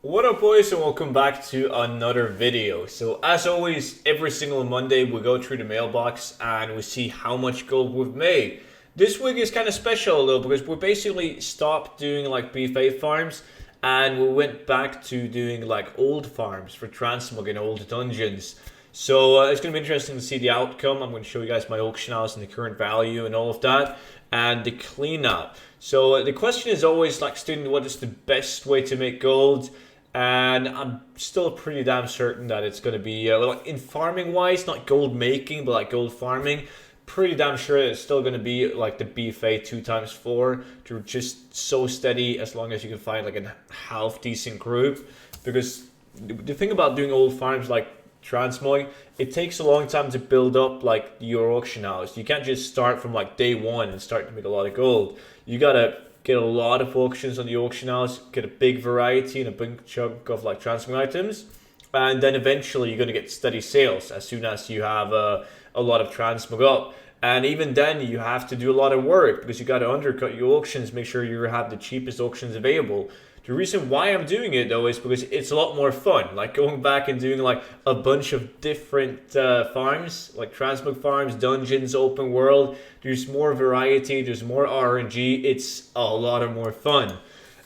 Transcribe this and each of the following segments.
What up, boys, and welcome back to another video. So as always, every single Monday we go through the mailbox and we see how much gold we've made. This week is kind of special though, because we basically stopped doing like BFA farms and we went back to doing like old farms for transmog and old dungeons. So it's going to be interesting to see the outcome. I'm going to show you guys my auction house and the current value and all of that, and the cleanup. So the question is always like, student, what is the best way to make gold? And I'm still pretty damn certain that it's going to be, like in farming wise, not gold making, but like gold farming. Pretty damn sure it's still going to be like the BFA 2x4. To just so steady as long as you can find like a half decent group. Because the thing about doing old farms like transmog, it takes a long time to build up like your auction house. You can't just start from like day one and start to make a lot of gold. You gotta get a lot of auctions on the auction house, get a big variety and a big chunk of like transmog items, and then eventually you're going to get steady sales as soon as you have a lot of transmog up. And even then you have to do a lot of work because you got to undercut your auctions, make sure you have the cheapest auctions available. The reason why I'm doing it though is because it's a lot more fun, like going back and doing like a bunch of different farms, like transmog farms, dungeons, open world. There's more variety, there's more RNG, it's a lot of more fun.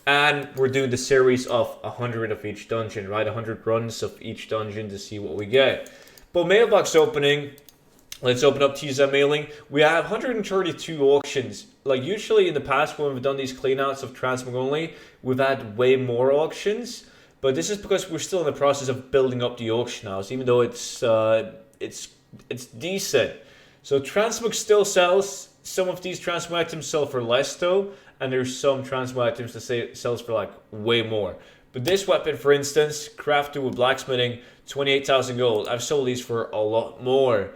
And we're doing the series of 100 of each dungeon, right? 100 runs of each dungeon to see what we get. But mailbox opening, let's open up TZ mailing. We have 132 auctions. Like usually in the past when we've done these cleanouts of transmog only, we've had way more auctions. But this is because we're still in the process of building up the auction house, even though it's decent. So transmog still sells. Some of these transmog items sell for less though, and there's some transmog items that sells for like way more. But this weapon, for instance, crafted with blacksmithing, 28,000 gold. I've sold these for a lot more.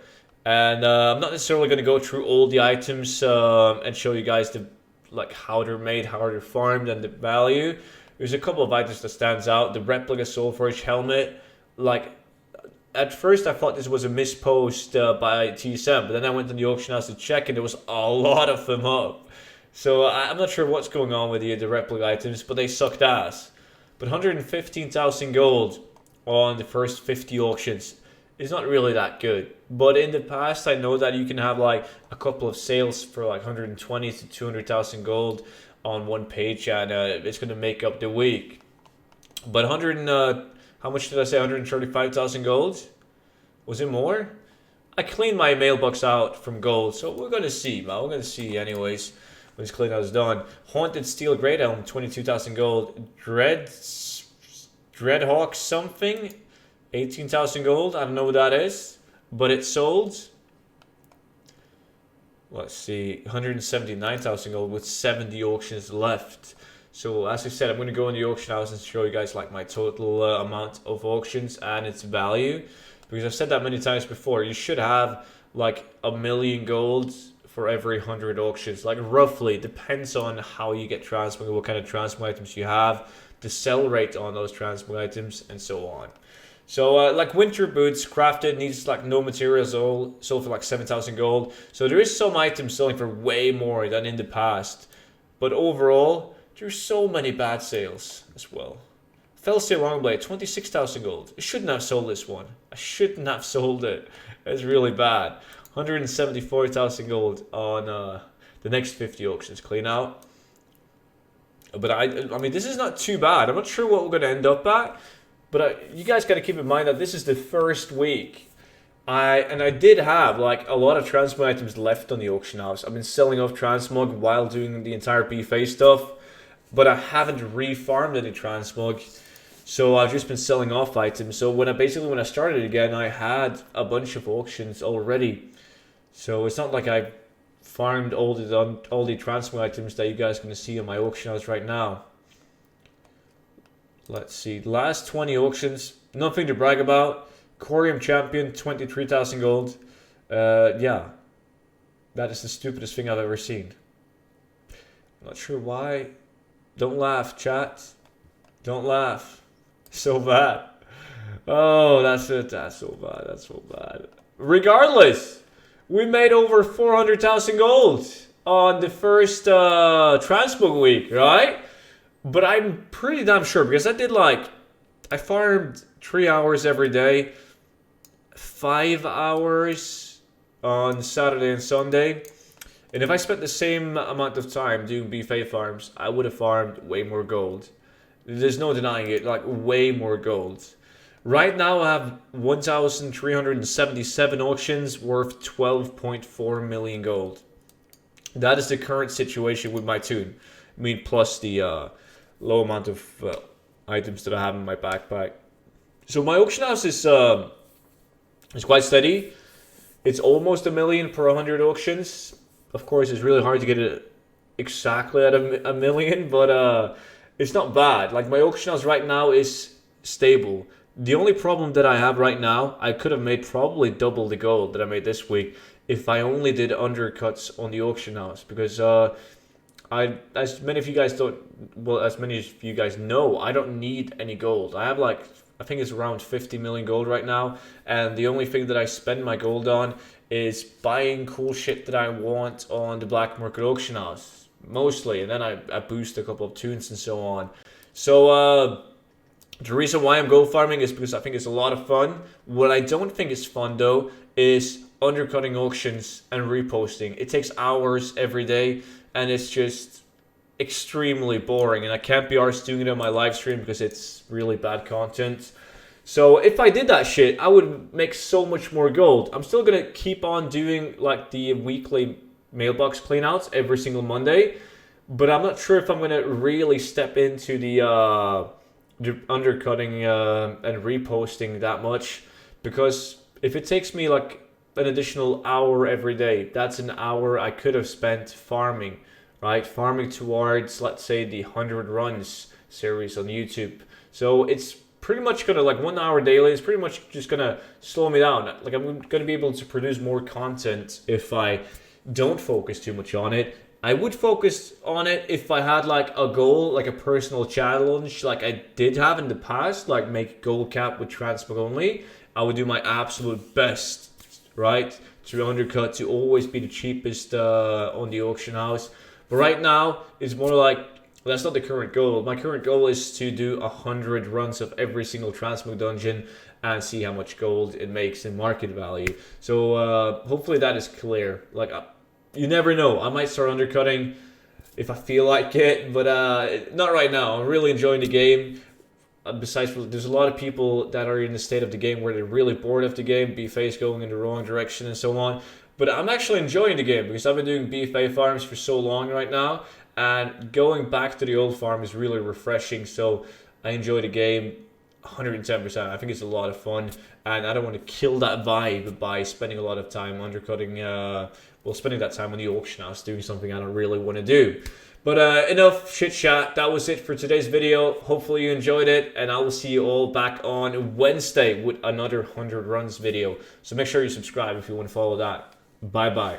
And I'm not necessarily going to go through all the items and show you guys the how they're made, how they're farmed, and the value. There's a couple of items that stands out. The replica Soulforge helmet. Like, at first I thought this was a mispost by TSM, but then I went to the auction house to check and there was a lot of them up. So I'm not sure what's going on with the replica items, but they sucked ass. But 115,000 gold on the first 50 auctions is not really that good. But in the past, I know that you can have like a couple of sales for like 120 to 200,000 gold on one page, and it's going to make up the week. But how much did I say? 135,000 gold? Was it more? I cleaned my mailbox out from gold, so we're going to see, man. We're going to see anyways when this clean out is done. Haunted Steel Great Helm, 22,000 gold. Dreadhawk something, 18,000 gold. I don't know what that is, but it sold. Let's see, 179,000 gold with 70 auctions left. So as I said, I'm going to go in the auction house and show you guys like my total amount of auctions and its value. Because I've said that many times before, you should have like 1,000,000 gold for every 100 auctions. Like roughly, depends on how you get transmog, what kind of transmog items you have, the sell rate on those transmog items, and so on. So like winter boots crafted needs like no materials, sold for like 7,000 gold. So there is some items selling for way more than in the past. But overall, there's so many bad sales as well. Fellsteel Longblade, 26,000 gold. I shouldn't have sold this one. I shouldn't have sold it. It's really bad. 174,000 gold on the next 50 auctions clean out. But I mean, this is not too bad. I'm not sure what we're going to end up at. But you guys got to keep in mind that this is the first week. I did have like a lot of transmog items left on the auction house. I've been selling off transmog while doing the entire BFA stuff. But I haven't refarmed any transmog. So I've just been selling off items. So when I started again, I had a bunch of auctions already. So it's not like I farmed all the transmog items that you guys are going to see on my auction house right now. Let's see, last 20 auctions, nothing to brag about. Corium Champion, 23,000 gold. Yeah, that is the stupidest thing I've ever seen. I'm not sure why. Don't laugh, chat. Don't laugh. So bad. Oh, that's it. That's so bad. That's so bad. Regardless, we made over 400,000 gold on the first transmog week, right? But I'm pretty damn sure because I did like I farmed 3 hours every day, 5 hours on Saturday and Sunday. And if I spent the same amount of time doing BFA farms, I would have farmed way more gold. There's no denying it, like way more gold. Right now I have 1,377 auctions worth 12.4 million gold. That is the current situation with my toon. I mean, plus the low amount of items that I have in my backpack. So my auction house is quite steady. It's almost 1 million per 100 auctions. Of course, it's really hard to get it exactly at a million, but it's not bad. Like, my auction house right now is stable. The only problem that I have right now, I could have made probably double the gold that I made this week if I only did undercuts on the auction house, because as many of you guys know, I don't need any gold. I have like, I think it's around 50 million gold right now, and the only thing that I spend my gold on is buying cool shit that I want on the black market auction house, mostly, and then I boost a couple of toons and so on. So the reason why I'm gold farming is because I think it's a lot of fun. What I don't think is fun though is undercutting auctions and reposting. It takes hours every day, and it's just extremely boring, and I can't be arsed doing it on my live stream because it's really bad content. So if I did that shit, I would make so much more gold. I'm still gonna keep on doing like the weekly mailbox cleanouts every single Monday, but I'm not sure if I'm gonna really step into the undercutting and reposting that much, because if it takes me like an additional hour every day, that's an hour I could have spent farming, right? Farming towards, let's say, the 100 runs series on YouTube. So it's pretty much gonna, like, 1 hour daily is pretty much just gonna slow me down. Like, I'm gonna be able to produce more content if I don't focus too much on it. I would focus on it if I had like a goal, like a personal challenge, like I did have in the past, like make gold cap with transmog only. I would do my absolute best, right, to undercut, to always be the cheapest on the auction house. But right now, it's more like, well, that's not the current goal. My current goal is to do 100 runs of every single transmog dungeon and see how much gold it makes in market value. So hopefully that is clear. Like, you never know. I might start undercutting if I feel like it, but not right now. I'm really enjoying the game. Besides, there's a lot of people that are in the state of the game where they're really bored of the game. BFA is going in the wrong direction and so on. But I'm actually enjoying the game because I've been doing BFA farms for so long right now. And going back to the old farm is really refreshing. So I enjoy the game 110%. I think it's a lot of fun. And I don't want to kill that vibe by spending a lot of time undercutting, spending that time on the auction house doing something I don't really want to do. But enough chit chat. That was it for today's video. Hopefully you enjoyed it, and I will see you all back on Wednesday with another 100 runs video. So make sure you subscribe if you want to follow that. Bye bye.